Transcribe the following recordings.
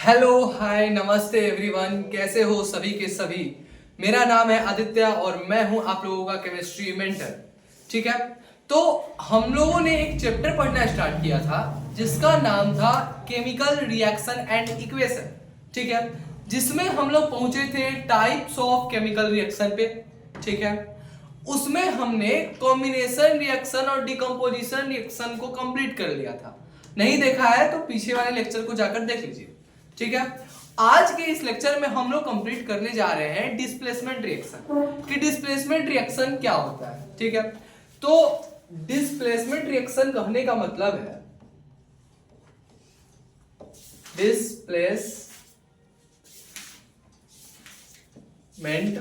Hello hi नमस्ते everyone, कैसे हो सभी के सभी। मेरा नाम है आदित्य और मैं हूं आप लोगों का केमिस्ट्री मेंटर। ठीक है, तो हम लोगों ने एक चैप्टर पढ़ना स्टार्ट किया था जिसका नाम था केमिकल रिएक्शन एंड इक्वेशन। ठीक है, जिसमें हम लोग पहुंचे थे टाइप्स ऑफ केमिकल रिएक्शन पे। ठीक है, उसमें हमने कॉम्बिनेशन रिएक्शन और डिकम्पोजिशन रिएक्शन को कंप्लीट कर लिया था। नहीं देखा है तो पीछे वाले लेक्चर को जाकर देख लीजिए। ठीक है, आज के इस लेक्चर में हम लोग कंप्लीट करने जा रहे हैं डिस्प्लेसमेंट रिएक्शन कि डिस्प्लेसमेंट रिएक्शन क्या होता है। ठीक है, तो डिस्प्लेसमेंट रिएक्शन कहने का मतलब है डिस्प्लेसमेंट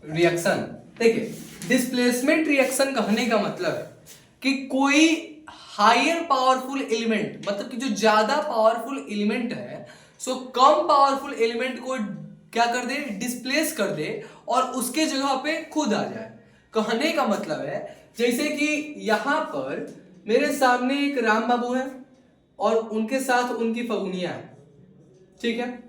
रिएक्शन। देखिए, डिस्प्लेसमेंट रिएक्शन कहने का मतलब है कि कोई हायर पावरफुल एलिमेंट, मतलब कि जो ज्यादा पावरफुल एलिमेंट है सो कम पावरफुल एलिमेंट को क्या कर दे, डिस्प्लेस कर दे और उसके जगह पे खुद आ जाए। कहने का मतलब है जैसे कि यहां पर मेरे सामने एक राम बाबू है और उनके साथ उनकी फगुनिया है। ठीक है,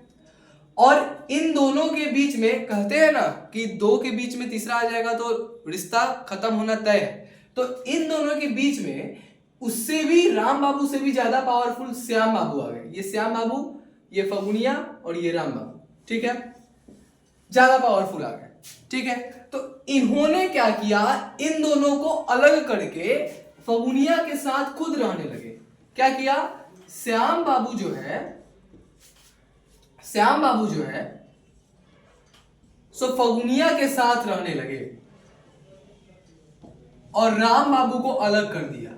और इन दोनों के बीच में कहते हैं ना कि दो के बीच में तीसरा आ जाएगा तो रिश्ता खत्म होना तय है। तो इन दोनों के बीच में उससे भी राम बाबू से भी ज्यादा पावरफुल श्याम बाबू आ गए। ये श्याम बाबू, ये फगुनिया और ये राम बाबू। ठीक है, ज्यादा पावरफुल आ गए। ठीक है, तो इन्होंने क्या किया, इन दोनों को अलग करके फगुनिया के साथ खुद रहने लगे। क्या किया, श्याम बाबू जो है सो फगुनिया के साथ रहने लगे और राम बाबू को अलग कर दिया।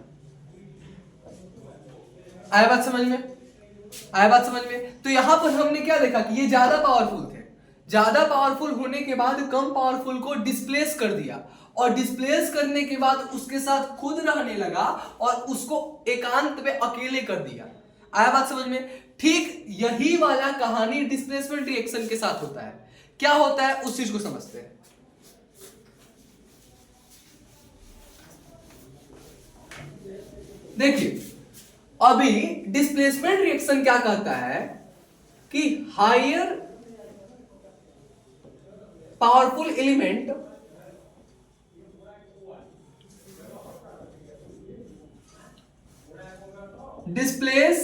आया बात समझ में? तो यहां पर हमने क्या देखा कि ये ज्यादा पावरफुल थे। ज्यादा पावरफुल होने के बाद कम पावरफुल को डिस्प्लेस कर दिया और डिस्प्लेस करने के बाद उसके साथ खुद रहने लगा और उसको एकांत में अकेले कर दिया। आया बात समझ में? ठीक यही वाला कहानी डिस्प्लेसमेंट रिएक्शन के साथ होता है। क्या होता है उस चीज को समझते हैं। देखिए, अभी डिस्प्लेसमेंट रिएक्शन क्या कहता है कि higher powerful element displace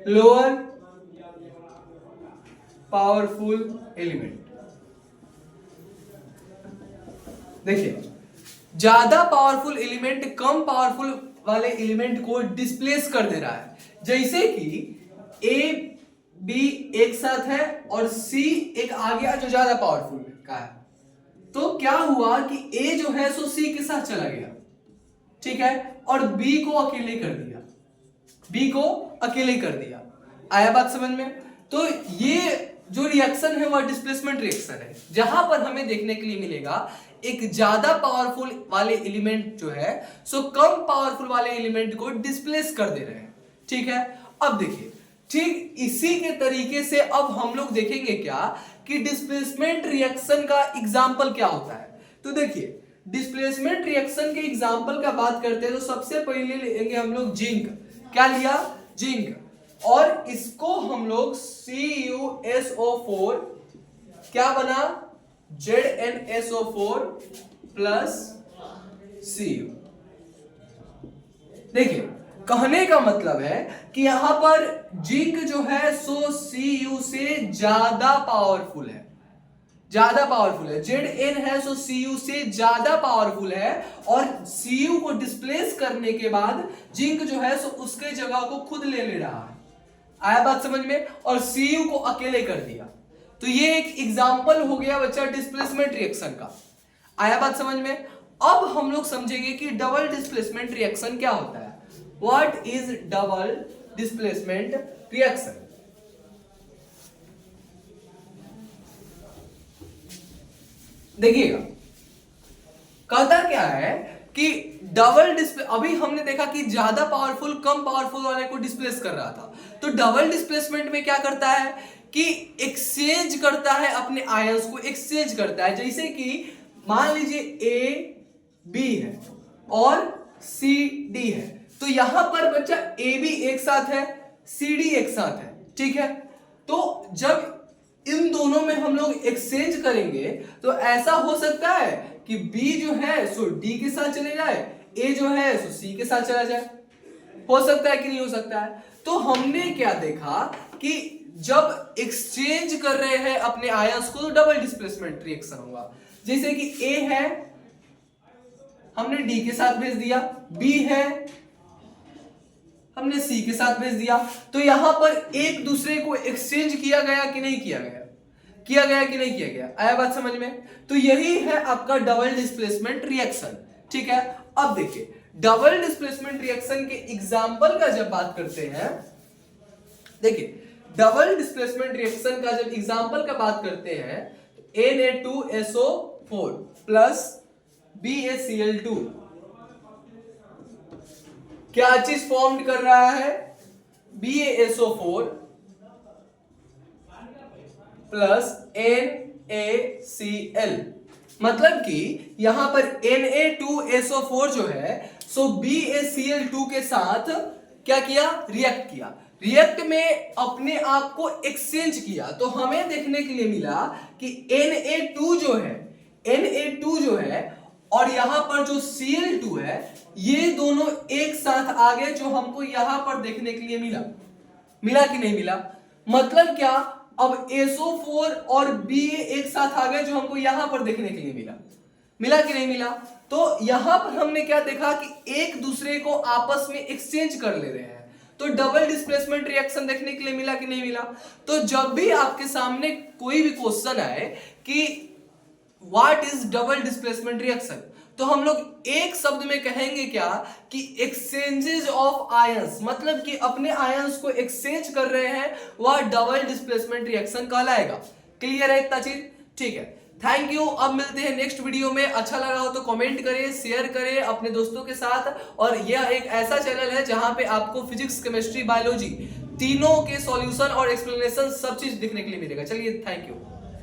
lower powerful element. देखिए, ज्यादा पावरफुल एलिमेंट कम पावरफुल वाले एलिमेंट को डिस्प्लेस कर दे रहा है। जैसे कि ए बी एक साथ है और सी एक आ गया जो ज्यादा पावरफुल का है, तो क्या हुआ कि ए जो है सो सी के साथ चला गया। ठीक है, और बी को अकेले कर दिया। आया बात समझ में? तो ये जो रिएक्शन है वह डिस्प्लेसमेंट रिएक्शन है, जहां पर हमें देखने के लिए मिलेगा एक ज्यादा पावरफुल वाले एलिमेंट जो है सो कम पावरफुल वाले एलिमेंट को डिस्प्लेस कर दे रहे हैं। ठीक है, अब देखिए, ठीक इसी के तरीके से अब हम लोग देखेंगे क्या कि डिस्प्लेसमेंट रिएक्शन का एग्जाम्पल क्या होता है। तो देखिए, डिस्प्लेसमेंट रिएक्शन के एग्जाम्पल का बात करते हैं तो सबसे पहले लेंगे हम लोग जिंक। क्या लिया? जिंक। और इसको हम लोग CuSO4 क्या बना, ZnSO4 प्लस Cu। देखिए, कहने का मतलब है कि यहां पर जिंक जो है सो Cu से ज्यादा पावरफुल है। Zn है सो Cu से ज्यादा पावरफुल है और Cu को डिस्प्लेस करने के बाद जिंक जो है सो उसके जगह को खुद ले रहा है। आया बात समझ में? और Cu को अकेले कर दिया। तो ये एक एग्जाम्पल हो गया बच्चा डिस्प्लेसमेंट रिएक्शन का। आया बात समझ में? अब हम लोग समझेंगे कि डबल डिस्प्लेसमेंट रिएक्शन क्या होता है। What is double displacement reaction? देखिएगा, कहता क्या है कि डबल डिस्प्ले, अभी हमने देखा कि ज्यादा पावरफुल कम पावरफुल वाले को डिस्प्लेस कर रहा था। तो डबल डिस्प्लेसमेंट में क्या करता है कि एक्सचेंज करता है, अपने आयंस को एक्सचेंज करता है। जैसे कि मान लीजिए ए बी है और सी डी है। तो यहां पर बच्चा ए भी एक साथ है, सी डी एक साथ है, ठीक है। तो जब इन दोनों में हम लोग एक्सचेंज करेंगे तो ऐसा हो सकता है कि बी जो है सो डी के साथ चले जाए, ए जो है सो सी के साथ चला जाए। हो सकता है कि नहीं हो सकता है? तो हमने क्या देखा कि जब एक्सचेंज कर रहे हैं अपने आयंस को तो डबल डिस्प्लेसमेंट रिएक्शन होगा। जैसे कि ए है, हमने डी के साथ भेज दिया, बी है, हमने सी के साथ भेज दिया। तो यहां पर एक दूसरे को एक्सचेंज किया गया कि नहीं किया गया? किया गया कि नहीं किया गया? आया बात समझ में? तो यही है आपका डबल डिस्प्लेसमेंट रिएक्शन, ठीक है। अब देखिए डबल डिस्प्लेसमेंट रिएक्शन के एग्जाम्पल का जब बात करते हैं, देखिए डबल डिस्प्लेसमेंट रिएक्शन का जब एग्जाम्पल का बात करते हैं तो Na2SO4 प्लस BaCl2 क्या चीज फॉर्म कर रहा है? BaSO4 plus NaCl। मतलब कि यहां पर Na2SO4 जो है सो BaCl2 के साथ क्या किया? रिएक्ट किया। रिएक्ट में अपने आप को एक्सचेंज किया। तो हमें देखने के लिए मिला कि Na2 जो है और यहां पर जो Cl2 है ये दोनों एक साथ आ गए, जो हमको यहां पर देखने के लिए मिला कि नहीं मिला? मतलब क्या? अब SO4 और Ba एक साथ आ गए, जो हमको यहां पर देखने के लिए मिला कि नहीं मिला? तो यहां पर हमने क्या देखा कि एक दूसरे को आपस में एक्सचेंज कर ले रहे हैं। तो डबल डिस्प्लेसमेंट रिएक्शन देखने के लिए मिला कि नहीं मिला? तो जब भी आपके सामने कोई भी क्वेश्चन आए कि what is double displacement reaction, तो हम लोग एक शब्द में कहेंगे क्या कि एक्सचेंजेस ऑफ आयंस, मतलब कि अपने आयंस को एक्सचेंज कर रहे हैं, वह डबल डिस्प्लेसमेंट रिएक्शन कहलाएगा। क्लियर है इतना चीज? ठीक है, थैंक यू। अब मिलते हैं नेक्स्ट वीडियो में। अच्छा लगा हो तो कमेंट करें, शेयर करें अपने दोस्तों के साथ। और यह एक ऐसा चैनल है जहां पे आपको फिजिक्स, केमिस्ट्री, बायोलॉजी तीनों के सॉल्यूशन और एक्सप्लेनेशन सब चीज दिखने के लिए मिलेगा। चलिए, थैंक यू।